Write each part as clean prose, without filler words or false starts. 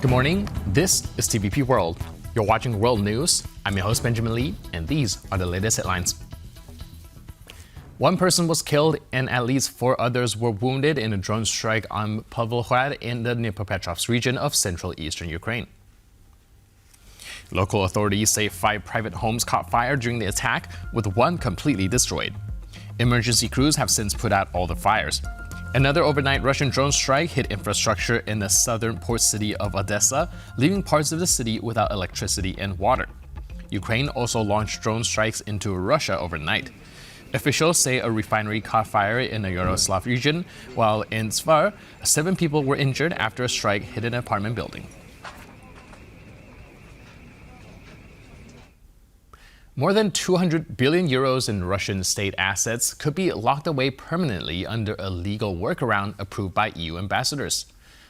Good morning, this is TVP World. You're watching World News. I'm your host Benjamin Lee, and these are the latest headlines. One person was killed and at least 4 others were wounded in a drone strike on Pavlohrad in the Dnipropetrovsk region of central eastern Ukraine. Local authorities say 5 private homes caught fire during the attack, with 1 completely destroyed. Emergency crews have since put out all the fires. Another overnight Russian drone strike hit infrastructure in the southern port city of Odesa, leaving parts of the city without electricity and water. Ukraine also launched drone strikes into Russia overnight. Officials say a refinery caught fire in the Yaroslav region, while in Svar, 7 people were injured after a strike hit an apartment building. More than 200 billion euros in Russian state assets could be locked away permanently under a legal workaround approved by EU ambassadors.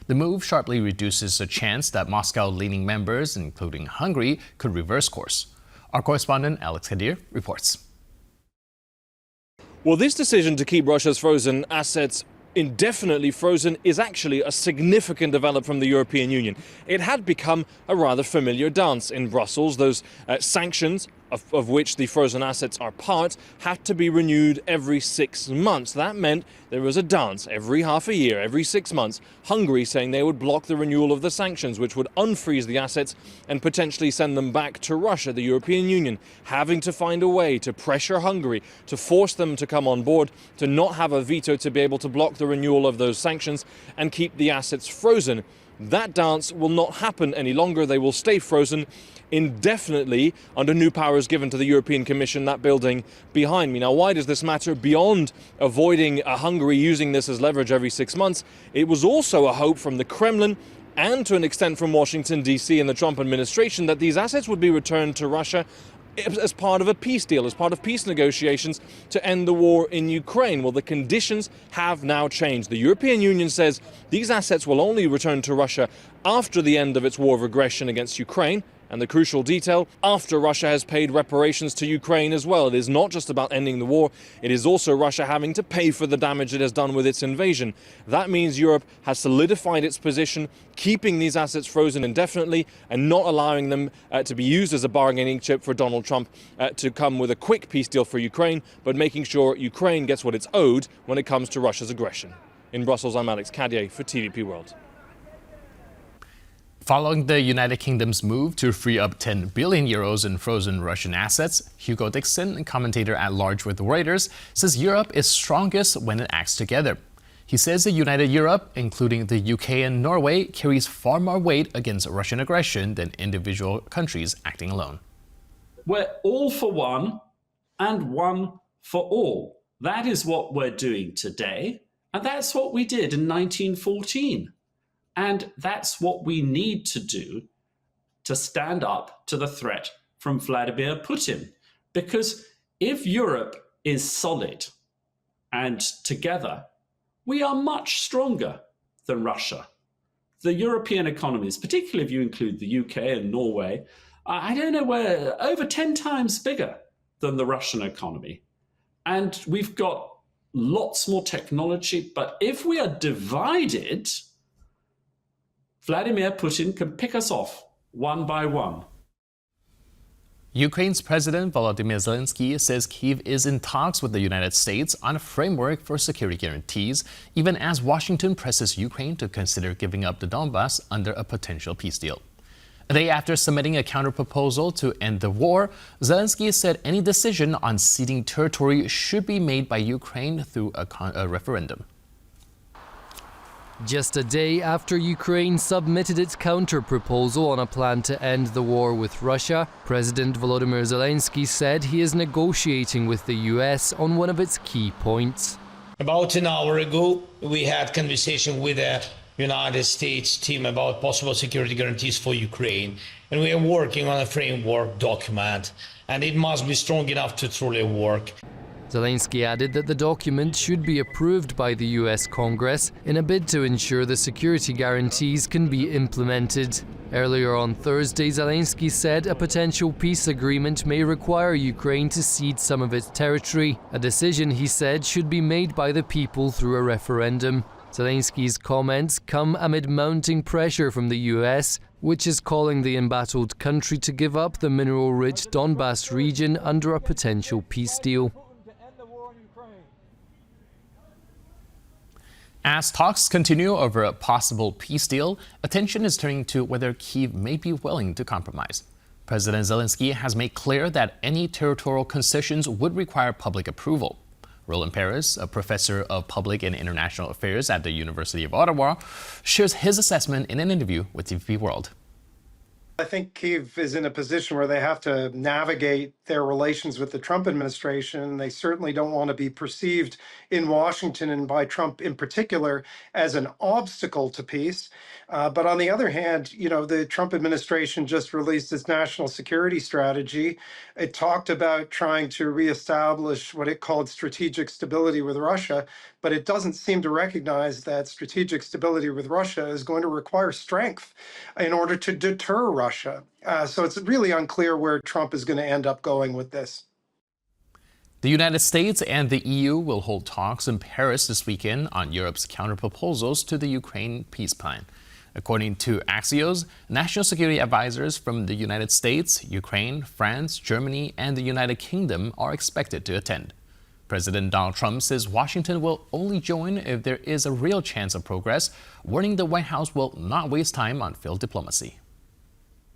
The move sharply reduces the chance that Moscow-leaning members, including Hungary, could reverse course. Our correspondent Alex Kadir reports. Well, this decision to keep Russia's frozen assets indefinitely frozen is actually a significant development from the European Union. It had become a rather familiar dance in Brussels. Those sanctions, of which the frozen assets are part, had to be renewed every 6 months. That meant there was a dance every half a year, every 6 months. Hungary saying they would block the renewal of the sanctions, which would unfreeze the assets and potentially send them back to Russia. The European Union having to find a way to pressure Hungary, to force them to come on board, to not have a veto to be able to block the renewal of those sanctions and keep the assets frozen. That dance will not happen any longer. They will stay frozen indefinitely under new powers given to the European Commission, that building behind me. Now, why does this matter? Beyond avoiding Hungary using this as leverage every 6 months, it was also a hope from the Kremlin and to an extent from Washington, D.C. and the Trump administration that these assets would be returned to Russia as part of a peace deal, as part of peace negotiations to end the war in Ukraine. Well, the conditions have now changed. The European Union says these assets will only return to Russia after the end of its war of aggression against Ukraine. And the crucial detail, after Russia has paid reparations to Ukraine as well. It is not just about ending the war, it is also Russia having to pay for the damage it has done with its invasion. That means Europe has solidified its position, keeping these assets frozen indefinitely and not allowing them to be used as a bargaining chip for Donald Trump to come with a quick peace deal for Ukraine, but making sure Ukraine gets what it's owed when it comes to Russia's aggression. In Brussels, I'm Alex Kadir for TVP World. Following the United Kingdom's move to free up 10 billion euros in frozen Russian assets, Hugo Dixon, commentator at large with Reuters, says Europe is strongest when it acts together. He says a united Europe, including the UK and Norway, carries far more weight against Russian aggression than individual countries acting alone. We're all for one and one for all. That is what we're doing today, and that's what we did in 1914. And that's what we need to do to stand up to the threat from Vladimir Putin. Because if Europe is solid and together, we are much stronger than Russia. The European economies, particularly if you include the UK and Norway, I don't know, we're over 10 times bigger than the Russian economy. And we've got lots more technology. But if we are divided, Vladimir Putin can pick us off one by one. Ukraine's President Volodymyr Zelenskyy says Kyiv is in talks with the United States on a framework for security guarantees, even as Washington presses Ukraine to consider giving up the Donbas under a potential peace deal. A day after submitting a counterproposal to end the war, Zelenskyy said any decision on ceding territory should be made by Ukraine through a referendum. Just a day after Ukraine submitted its counter-proposal on a plan to end the war with Russia, President Volodymyr Zelenskyy said he is negotiating with the US on one of its key points. About an hour ago, we had conversation with the United States team about possible security guarantees for Ukraine, and we are working on a framework document, and it must be strong enough to truly work. Zelenskyy added that the document should be approved by the US Congress in a bid to ensure the security guarantees can be implemented. Earlier on Thursday, Zelenskyy said a potential peace agreement may require Ukraine to cede some of its territory, a decision he said should be made by the people through a referendum. Zelensky's comments come amid mounting pressure from the US, which is calling the embattled country to give up the mineral-rich Donbas region under a potential peace deal. As talks continue over a possible peace deal, attention is turning to whether Kyiv may be willing to compromise. President Zelenskyy has made clear that any territorial concessions would require public approval. Roland Paris, a professor of public and international affairs at the University of Ottawa, shares his assessment in an interview with TVP World. I think Kyiv is in a position where they have to navigate their relations with the Trump administration. They certainly don't want to be perceived in Washington and by Trump in particular as an obstacle to peace. But on the other hand, the Trump administration just released its national security strategy. It talked about trying to reestablish what it called strategic stability with Russia, but it doesn't seem to recognize that strategic stability with Russia is going to require strength in order to deter Russia. So it's really unclear where Trump is going to end up going with this. The United States and the EU will hold talks in Paris this weekend on Europe's counterproposals to the Ukraine peace plan. According to Axios, national security advisors from the United States, Ukraine, France, Germany, and the United Kingdom are expected to attend. President Donald Trump says Washington will only join if there is a real chance of progress, warning the White House will not waste time on failed diplomacy.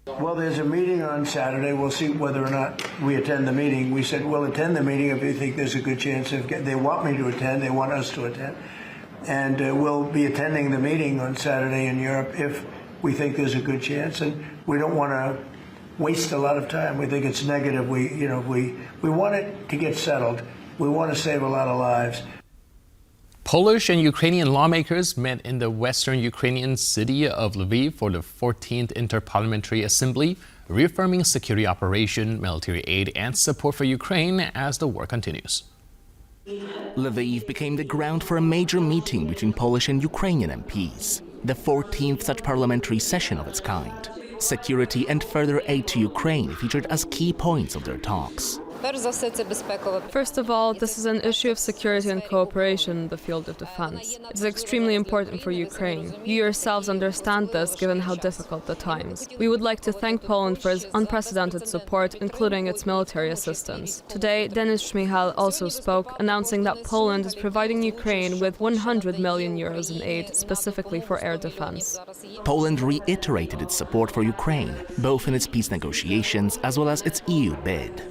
Well, there's a meeting on Saturday. We'll see whether or not we attend the meeting. We said we'll attend the meeting if we think there's a good chance of they want me to attend, they want us to attend. And we'll be attending the meeting on Saturday in Europe if we think there's a good chance. And we don't want to waste a lot of time. We think it's negative. We want it to get settled. We want to save a lot of lives. Polish and Ukrainian lawmakers met in the western Ukrainian city of Lviv for the 14th Interparliamentary Assembly, reaffirming security operation, military aid, and support for Ukraine as the war continues. Lviv became the ground for a major meeting between Polish and Ukrainian MPs, the 14th such parliamentary session of its kind. Security and further aid to Ukraine featured as key points of their talks. First of all, this is an issue of security and cooperation in the field of defense. It is extremely important for Ukraine. You yourselves understand this, given how difficult the times. We would like to thank Poland for its unprecedented support, including its military assistance. Today, Denis Shmyhal also spoke, announcing that Poland is providing Ukraine with 100 million euros in aid, specifically for air defense. Poland reiterated its support for Ukraine, both in its peace negotiations as well as its EU bid.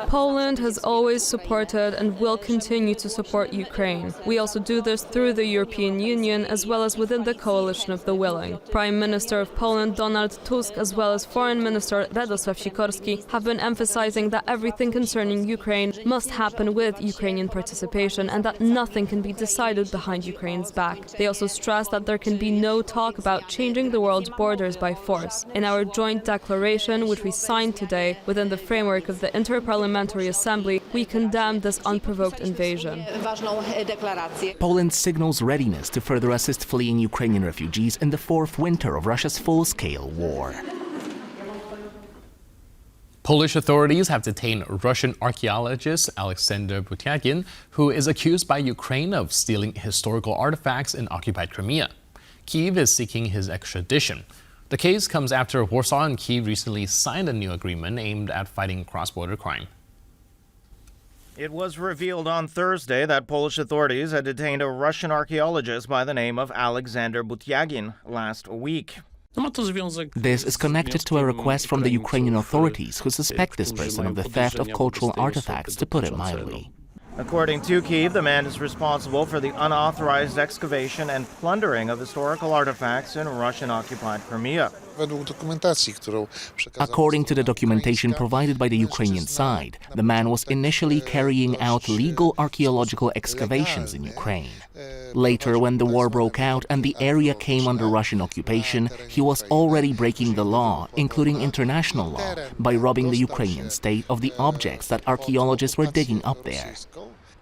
Poland has always supported and will continue to support Ukraine. We also do this through the European Union as well as within the coalition of the willing. Prime Minister of Poland Donald Tusk as well as Foreign Minister Radosław Sikorski have been emphasizing that everything concerning Ukraine must happen with Ukrainian participation and that nothing can be decided behind Ukraine's back. They also stress that there can be no talk about changing the world's borders by force. In our joint declaration, which we signed today within the framework of the Interparliamentary Assembly, we condemn this unprovoked invasion. Poland signals readiness to further assist fleeing Ukrainian refugees in the fourth winter of Russia's full-scale war. Polish authorities have detained Russian archaeologist Alexander Butyagin, who is accused by Ukraine of stealing historical artifacts in occupied Crimea. Kyiv is seeking his extradition. The case comes after Warsaw and Kyiv recently signed a new agreement aimed at fighting cross-border crime. It was revealed on Thursday that Polish authorities had detained a Russian archaeologist by the name of Alexander Butyagin last week. This is connected to a request from the Ukrainian authorities who suspect this person of the theft of cultural artifacts, to put it mildly. According to Kyiv, the man is responsible for the unauthorized excavation and plundering of historical artifacts in Russian-occupied Crimea. According to the documentation provided by the Ukrainian side, the man was initially carrying out legal archaeological excavations in Ukraine. Later, when the war broke out and the area came under Russian occupation, he was already breaking the law, including international law, by robbing the Ukrainian state of the objects that archaeologists were digging up there.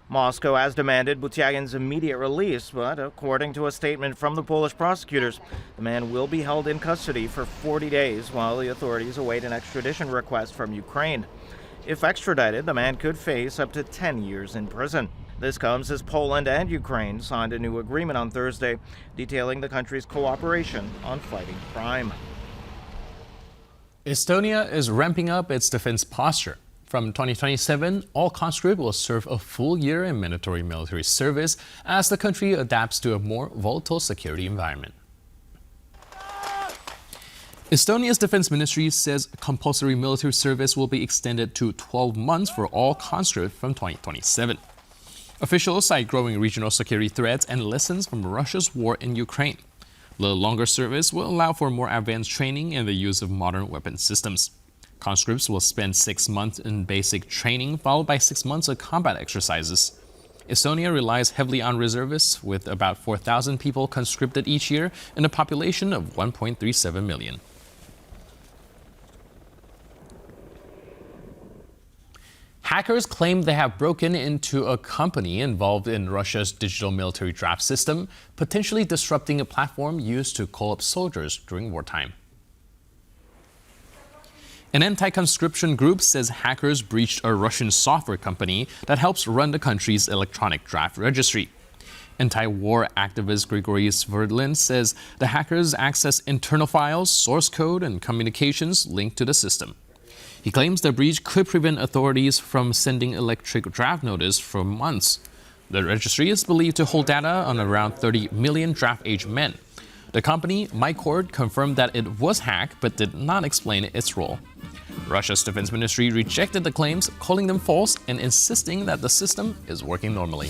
Moscow has demanded Butyagin's immediate release, but according to a statement from the Polish prosecutors, the man will be held in custody for 40 days while the authorities await an extradition request from Ukraine. If extradited, the man could face up to 10 years in prison. This comes as Poland and Ukraine signed a new agreement on Thursday detailing the country's cooperation on fighting crime. Estonia is ramping up its defense posture. From 2027, all conscripts will serve a full year in mandatory military service as the country adapts to a more volatile security environment. Estonia's defense ministry says compulsory military service will be extended to 12 months for all conscripts from 2027. Officials cite growing regional security threats and lessons from Russia's war in Ukraine. The longer service will allow for more advanced training and the use of modern weapon systems. Conscripts will spend 6 months in basic training, followed by 6 months of combat exercises. Estonia relies heavily on reservists, with about 4,000 people conscripted each year in a population of 1.37 million. Hackers claim they have broken into a company involved in Russia's digital military draft system, potentially disrupting a platform used to call up soldiers during wartime. An anti-conscription group says hackers breached a Russian software company that helps run the country's electronic draft registry. Anti-war activist Grigory Sverdlin says the hackers accessed internal files, source code, and communications linked to the system. He claims the breach could prevent authorities from sending electric draft notice for months. The registry is believed to hold data on around 30 million draft-age men. The company, MyCord, confirmed that it was hacked but did not explain its role. Russia's defense ministry rejected the claims, calling them false and insisting that the system is working normally.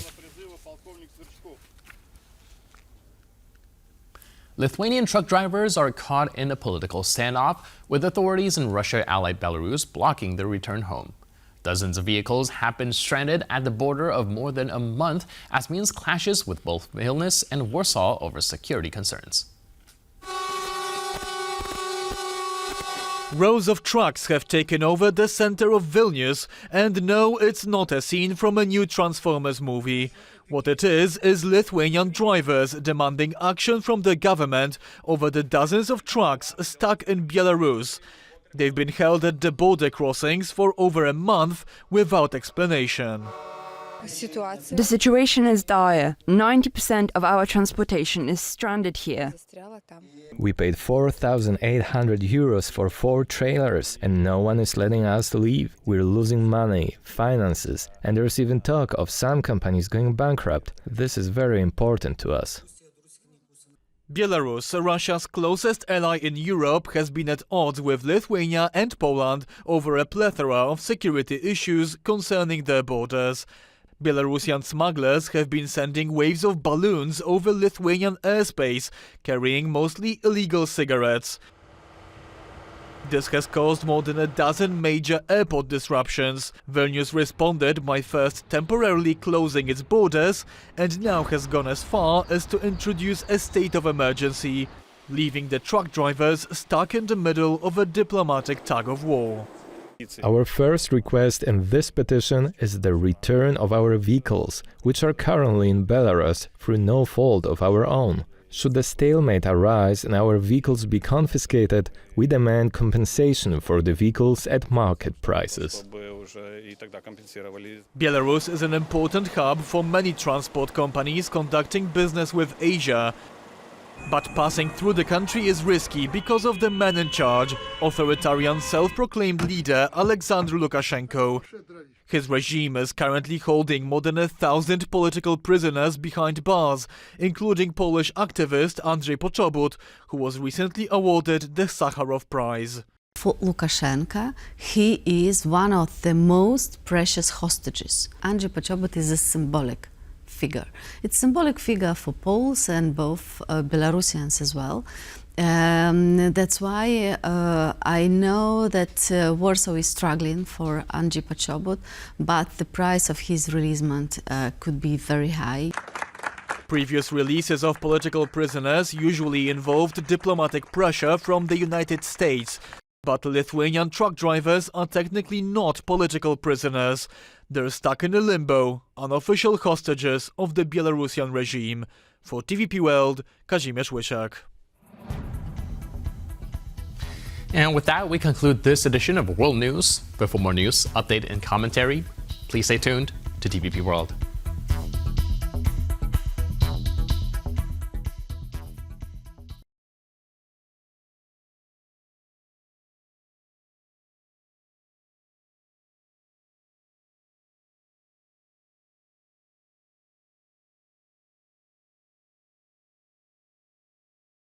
Lithuanian truck drivers are caught in a political standoff, with authorities in Russia-allied Belarus blocking their return home. Dozens of vehicles have been stranded at the border of more than a month as Minsk clashes with both Vilnius and Warsaw over security concerns. Rows of trucks have taken over the center of Vilnius, and no, it's not a scene from a new Transformers movie. What it is Lithuanian drivers demanding action from the government over the dozens of trucks stuck in Belarus. They've been held at the border crossings for over a month without explanation. The situation is dire. 90% of our transportation is stranded here. We paid 4,800 euros for 4 trailers, and no one is letting us leave. We're losing money, finances, and there's even talk of some companies going bankrupt. This is very important to us. Belarus, Russia's closest ally in Europe, has been at odds with Lithuania and Poland over a plethora of security issues concerning their borders. Belarusian smugglers have been sending waves of balloons over Lithuanian airspace, carrying mostly illegal cigarettes. This has caused more than a dozen major airport disruptions. Vilnius responded by first temporarily closing its borders and now has gone as far as to introduce a state of emergency, leaving the truck drivers stuck in the middle of a diplomatic tug-of-war. Our first request in this petition is the return of our vehicles, which are currently in Belarus through no fault of our own. Should a stalemate arise and our vehicles be confiscated, we demand compensation for the vehicles at market prices. Belarus is an important hub for many transport companies conducting business with Asia. But passing through the country is risky because of the man in charge, authoritarian self-proclaimed leader Alexander Lukashenko. His regime is currently holding more than 1,000 political prisoners behind bars, including Polish activist Andrzej Poczobut, who was recently awarded the Sakharov Prize. For Lukashenko, he is one of the most precious hostages. Andrzej Poczobut is a symbolic figure. It's a symbolic figure for Poles and both Belarusians as well. That's why I know that Warsaw is struggling for Andrzej Poczobut, but the price of his releasement could be very high. Previous releases of political prisoners usually involved diplomatic pressure from the United States. But Lithuanian truck drivers are technically not political prisoners. They're stuck in a limbo, unofficial hostages of the Belarusian regime. For TVP World, Kazimierz Łysiak. And with that, we conclude this edition of World News. But for more news, update, and commentary, please stay tuned to TVP World.